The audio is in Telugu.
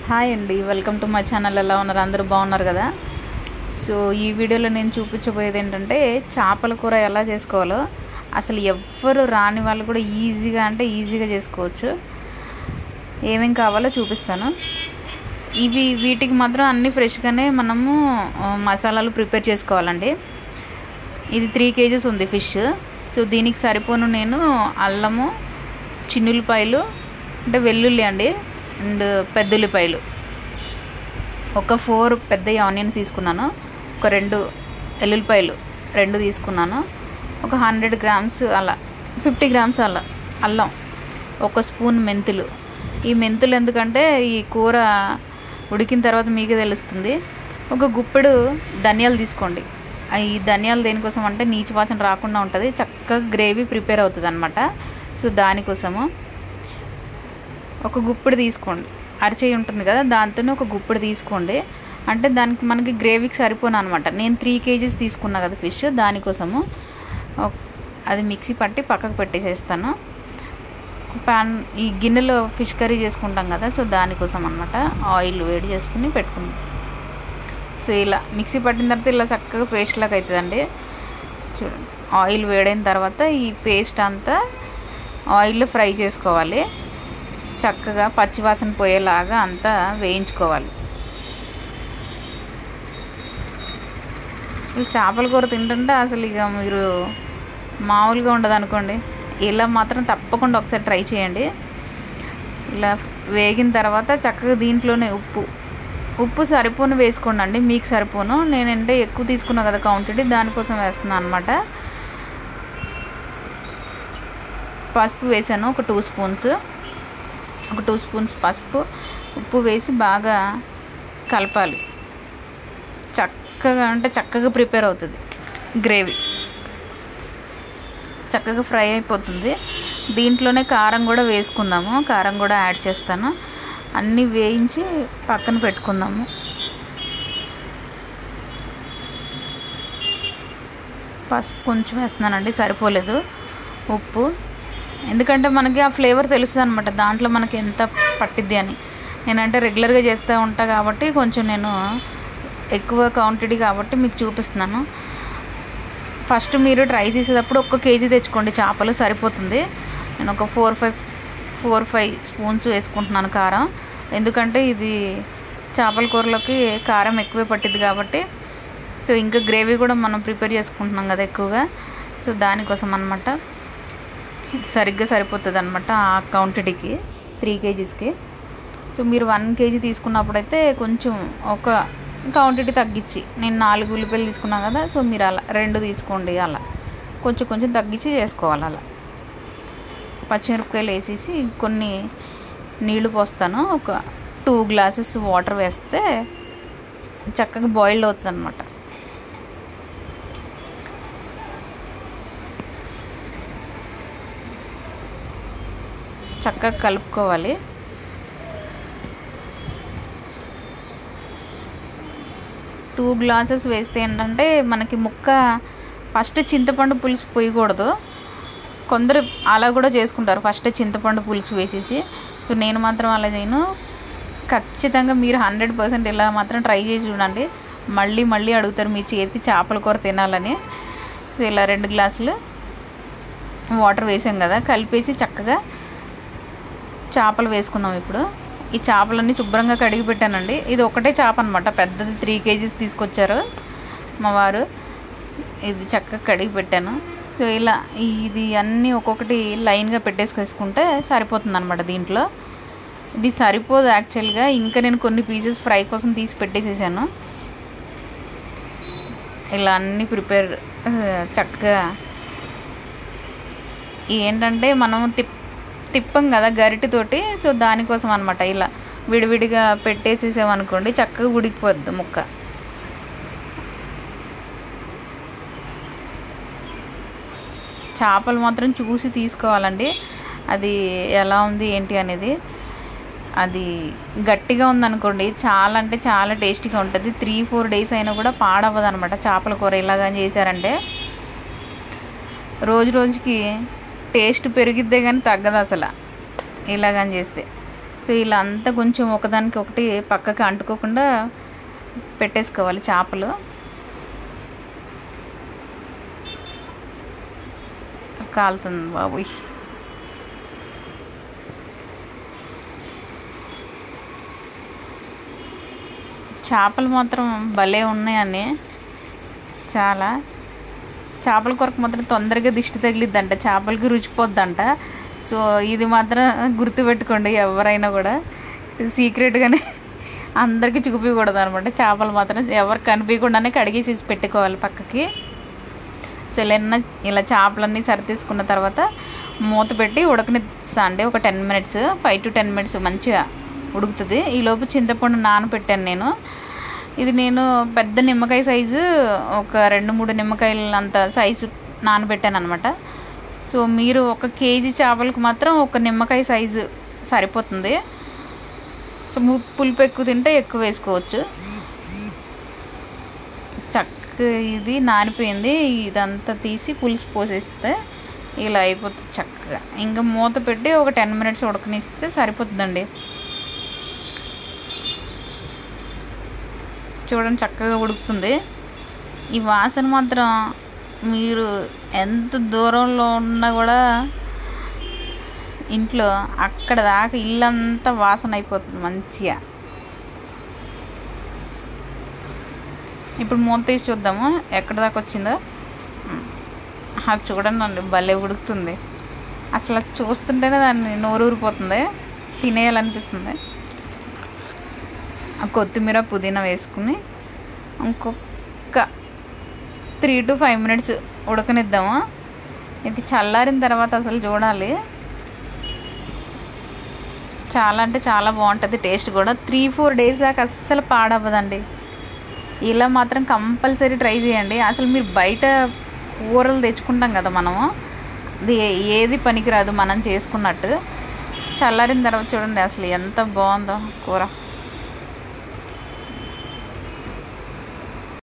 హాయ్ అండి, వెల్కమ్ టు మై ఛానల్. ఎలా ఉన్నారు? అందరూ బాగున్నారు కదా? సో ఈ వీడియోలో నేను చూపించబోయేది ఏంటంటే చేపల కూర ఎలా చేసుకోవాలో. అసలు ఎవ్వరు రాని వాళ్ళు కూడా ఈజీగా చేసుకోవచ్చు. ఏమేం కావాలో చూపిస్తాను. వీటికి మాత్రం అన్నీ ఫ్రెష్గానే మనము మసాలాలు ప్రిపేర్ చేసుకోవాలండి. ఇది 3 kgs ఉంది ఫిష్. సో దీనికి సరిపోను నేను అల్లము, చిన్నులపాయలు అంటే వెల్లుల్లి అండి, అండ్ పెద్ద ఉల్లిపాయలు, ఒక 4 పెద్ద ఆనియన్స్ తీసుకున్నాను, ఒక 2 ఎల్లుల్లిపాయలు 2 తీసుకున్నాను, ఒక 100 grams అలా, 50 grams అల్లం, 1 స్పూన్ మెంతులు. ఈ మెంతులు ఎందుకంటే ఈ కూర ఉడికిన తర్వాత మీకే తెలుస్తుంది. ఒక గుప్పెడు ధనియాలు తీసుకోండి. ఈ ధనియాలు దేనికోసం అంటే నీచు వాసన రాకుండా ఉంటుంది, చక్కగా గ్రేవీ ప్రిపేర్ అవుతుంది అనమాట. సో దానికోసము ఒక గుప్పెడు తీసుకోండి. అరచేయి ఉంటుంది కదా, దాంతోనే ఒక గుప్పెడు తీసుకోండి. అంటే దానికి మనకి గ్రేవీకి సరిపోను అనమాట. నేను 3 kgs తీసుకున్నా కదా ఫిష్, దానికోసము అది మిక్సీ పట్టి పక్కకు పెట్టేసేస్తాను. ఈ గిన్నెలో ఫిష్ కర్రీ చేసుకుంటాం కదా, సో దానికోసం అనమాట. ఆయిల్ వేడి చేసుకుని పెట్టుకుంటాం. సో ఇలా మిక్సీ పట్టిన తర్వాత ఇలా చక్కగా పేస్ట్ లాగా అవుతుందండి. చూడండి, ఆయిల్ వేడైన తర్వాత ఈ పేస్ట్ అంతా ఆయిల్లో ఫ్రై చేసుకోవాలి. చక్కగా పచ్చివాసన పోయేలాగా అంతా వేయించుకోవాలి. అసలు చేపల కూర తింటుంటే అసలు ఇక మీరు మామూలుగా ఉండదు అనుకోండి. ఇలా మాత్రం తప్పకుండా ఒకసారి ట్రై చేయండి. ఇలా వేగిన తర్వాత చక్కగా దీంట్లోనే ఉప్పు సరిపోను వేసుకోండి అండి, మీకు సరిపోను. నేనంటే ఎక్కువ తీసుకున్నా కదా క్వాంటిటీ, దానికోసం వేస్తున్నాను అనమాట. పసుపు వేసాను, ఒక 2 స్పూన్స్, ఒక 2 స్పూన్స్ పసుపు, ఉప్పు వేసి బాగా కలపాలి. చక్కగా ప్రిపేర్ అవుతుంది గ్రేవీ, చక్కగా ఫ్రై అయిపోతుంది. దీంట్లోనే కారం కూడా వేసుకుందాము, కారం కూడా యాడ్ చేస్తాను. అన్నీ వేయించి పక్కన పెట్టుకుందాము. పసుపు కొంచెం వేస్తున్నానండి, సరిపోలేదు ఉప్పు. ఎందుకంటే మనకి ఆ ఫ్లేవర్ తెలుస్తుంది అనమాట, దాంట్లో మనకి ఎంత పట్టిద్ది అని. నేనంటే రెగ్యులర్గా చేస్తూ ఉంటా కాబట్టి కొంచెం నేను ఎక్కువ క్వాంటిటీ కాబట్టి మీకు చూపిస్తున్నాను. ఫస్ట్ మీరు ట్రై చేసేటప్పుడు 1 kg తెచ్చుకోండి, చేపలు సరిపోతుంది. నేను ఒక 4-5 స్పూన్స్ వేసుకుంటున్నాను కారం. ఎందుకంటే ఇది చేపల కూరలోకి కారం ఎక్కువే పట్టిద్ది కాబట్టి. సో ఇంకా గ్రేవీ కూడా మనం ప్రిపేర్ చేసుకుంటున్నాం కదా ఎక్కువగా, సో దానికోసం అనమాట. ఇది సరిగ్గా సరిపోతుంది అనమాట ఆ క్వాంటిటీకి, 3 kgsకి. సో మీరు 1 kg తీసుకున్నప్పుడైతే కొంచెం ఒక క్వాంటిటీ తగ్గించి, నేను 4 ఉల్లిపాయలు తీసుకున్నాను కదా, సో మీరు అలా 2 తీసుకోండి. అలా కొంచెం తగ్గించి చేసుకోవాలి. అలా పచ్చిమిరపకాయలు వేసేసి కొన్ని నీళ్లు పోస్తాను. ఒక 2 glasses వాటర్ వేస్తే చక్కగా బాయిల్డ్ అవుతుంది అనమాట. చక్కగా కలుపుకోవాలి. టూ గ్లాసెస్ వేస్తే ఏంటంటే మనకి ముక్క ఫస్ట్ చింతపండు పులుసు పోయకూడదు. కొందరు అలా కూడా చేసుకుంటారు, ఫస్ట్ చింతపండు పులుసు వేసేసి. సో నేను మాత్రం అలా చేయను. ఖచ్చితంగా మీరు 100% ఇలా మాత్రం ట్రై చేసి చూడండి. మళ్ళీ అడుగుతారు మీ చేతి చేపల కూర తినాలని. సో ఇలా 2 గ్లాసులు వాటర్ వేసాం కదా, కలిపేసి చక్కగా చేపలు వేసుకుందాం. ఇప్పుడు ఈ చేపలన్నీ శుభ్రంగా కడిగి పెట్టానండి. ఇది ఒకటే చేప అనమాట, పెద్దది 3 kgs తీసుకొచ్చారు మా వారు. ఇది చక్కగా కడిగి పెట్టాను. సో ఇలా ఇది అన్నీ ఒక్కొక్కటి లైన్గా పెట్టేసుకుంటే సరిపోతుంది అనమాట. దీంట్లో ఇది సరిపోదు యాక్చువల్గా, ఇంకా నేను కొన్ని పీసెస్ ఫ్రై కోసం తీసి పెట్టేసేసాను. ఇలా అన్నీ ప్రిపేర్ చక్కగా ఏంటంటే మనం తిప్పం కదా గరిటెతోటి, సో దానికోసం అనమాట. ఇలా విడివిడిగా పెట్టేసేసామనుకోండి చక్కగా ఉడికిపోద్ది ముక్క. చేపలు మాత్రం చూసి తీసుకోవాలండి, అది ఎలా ఉంది ఏంటి అనేది. అది గట్టిగా ఉందనుకోండి చాలా అంటే చాలా టేస్టీగా ఉంటుంది. 3-4 days అయినా కూడా పాడవ్వదు అనమాట చేపల కూర. ఇలాగని చేశారంటే రోజుకి టేస్ట్ పెరిగిద్దే కానీ తగ్గదు అసలు ఇలాగని చేస్తే. సో ఇలా అంతా కొంచెం ఒకదానికి ఒకటి పక్కకి అంటుకోకుండా పెట్టేసుకోవాలి చేపలు. కాలుతుంది బాబోయ్. చేపలు మాత్రం భలే ఉన్నాయని, చాలా. చేపల కొరకు మాత్రం తొందరగా దిష్టి తగిలిద్దంట, చేపలకి రుచిపోద్దంట. సో ఇది మాత్రం గుర్తుపెట్టుకోండి ఎవరైనా కూడా. సీక్రెట్గానే అందరికీ చూపించకూడదు అనమాట. చేపలు మాత్రం ఎవరు కనిపించకుండానే కడిగేసి పెట్టుకోవాలి పక్కకి. సో ఇలా చేపలన్నీ సరితీసుకున్న తర్వాత మూత పెట్టి ఉడకనిస్తా అండి. ఒక 10 minutes, 5 to 10 minutes మంచిగా ఉడుకుతుంది. ఈలోపు చింతపండు నానబెట్టాను నేను. ఇది నేను పెద్ద నిమ్మకాయ సైజు, ఒక 2-3 నిమ్మకాయలు అంత సైజు నానబెట్టాను అనమాట. సో మీరు 1 kg చేపలకు మాత్రం 1 నిమ్మకాయ సైజు సరిపోతుంది. సో పులుపు ఎక్కువ తింటే ఎక్కువ వేసుకోవచ్చు. ఇది నానిపోయింది. ఇదంతా తీసి పులుసు పోసేస్తే ఇలా అయిపోతుంది చక్కగా. ఇంకా మూత పెట్టి ఒక 10 minutes ఉడకనిస్తే సరిపోతుందండి. చూడండి చక్కగా ఉడుకుతుంది. ఈ వాసన మాత్రం మీరు ఎంత దూరంలో ఉన్నా కూడా ఇంట్లో అక్కడ దాకా ఇల్లంతా వాసన అయిపోతుంది మంచిగా. ఇప్పుడు మూత తీసి చూద్దాము ఎక్కడ దాకా వచ్చిందో. అది చూడండి అండి, భలే ఉడుకుతుంది. అసలు చూస్తుంటేనే దాన్ని నోరూరిపోతుంది, తినేయాలనిపిస్తుంది. కొత్తిమీర పుదీనా వేసుకుని ఇంకొక 3 to 5 minutes ఉడకనిద్దాము. ఇది చల్లారిన తర్వాత అసలు చూడాలి, చాలా అంటే చాలా బాగుంటుంది టేస్ట్ కూడా. 3-4 days దాకా అస్సలు పాడవ్వదండి. ఇలా మాత్రం కంపల్సరీ ట్రై చేయండి. అసలు మీరు బయట కూరలు తెచ్చుకుంటాం కదా మనము, అది ఏది పనికిరాదు మనం చేసుకున్నట్టు. చల్లారిన తర్వాత చూడండి అసలు ఎంత బాగుందో కూర.